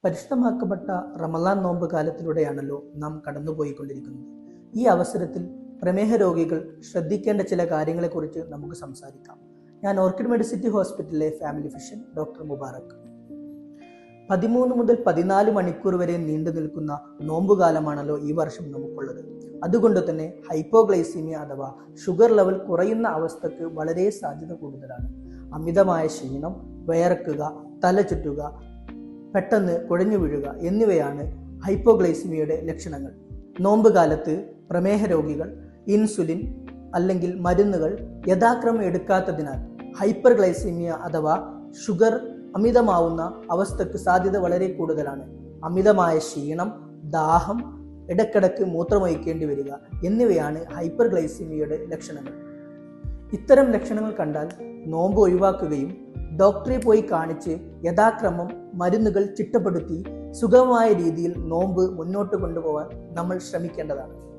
പരിശുദ്ധമാക്കപ്പെട്ട റമളാൻ നോമ്പ് കാലത്തിലൂടെയാണല്ലോ നാം കടന്നുപോയിക്കൊണ്ടിരിക്കുന്നത്. ഈ അവസരത്തിൽ പ്രമേഹ രോഗികൾ ശ്രദ്ധിക്കേണ്ട ചില കാര്യങ്ങളെക്കുറിച്ച് നമുക്ക് സംസാരിക്കാം. ഞാൻ ഓർക്കിഡ് മെഡിസിറ്റി ഹോസ്പിറ്റലിലെ ഫാമിലി ഫിസിഷ്യൻ ഡോക്ടർ മുബാറക്. 13 മുതൽ 14 മണിക്കൂർ വരെ നീണ്ടു നിൽക്കുന്ന നോമ്പുകാലമാണല്ലോ ഈ വർഷം നമുക്കുള്ളത്. അതുകൊണ്ട് തന്നെ ഹൈപ്പോഗ്ലൈസീമിയ അഥവാ ഷുഗർ ലെവൽ കുറയുന്ന അവസ്ഥക്ക് വളരെ സാധ്യത കൂടുതലാണ്. അമിതമായ ക്ഷീണം, വയർക്കുക, തല ചുറ്റുക, പെട്ടെന്ന് കുഴഞ്ഞു വീഴുക എന്നിവയാണ് ഹൈപ്പോഗ്ലൈസീമിയയുടെ ലക്ഷണങ്ങൾ. നോമ്പ് കാലത്ത് പ്രമേഹ രോഗികൾ ഇൻസുലിൻ അല്ലെങ്കിൽ മരുന്നുകൾ യഥാക്രമം എടുക്കാത്തതിനാൽ ഹൈപ്പർഗ്ലൈസീമിയ അഥവാ ഷുഗർ അമിതമാവുന്ന അവസ്ഥക്ക് സാധ്യത വളരെ കൂടുതലാണ്. അമിതമായ ക്ഷീണം, ദാഹം, ഇടക്കിടക്ക് മൂത്രമൊഴിക്കേണ്ടി വരിക എന്നിവയാണ് ഹൈപ്പർഗ്ലൈസീമിയയുടെ ലക്ഷണങ്ങൾ. ഇത്തരം ലക്ഷണങ്ങൾ കണ്ടാൽ നോമ്പ് ഒഴിവാക്കുകയും ഡോക്ടറെ പോയി കാണിച്ച് യഥാക്രമം മരുന്നുകൾ ചിട്ടപ്പെടുത്തി സുഗമമായ രീതിയിൽ നോമ്പ് മുന്നോട്ട് കൊണ്ടുപോകാൻ നമ്മൾ ശ്രമിക്കേണ്ടതാണ്.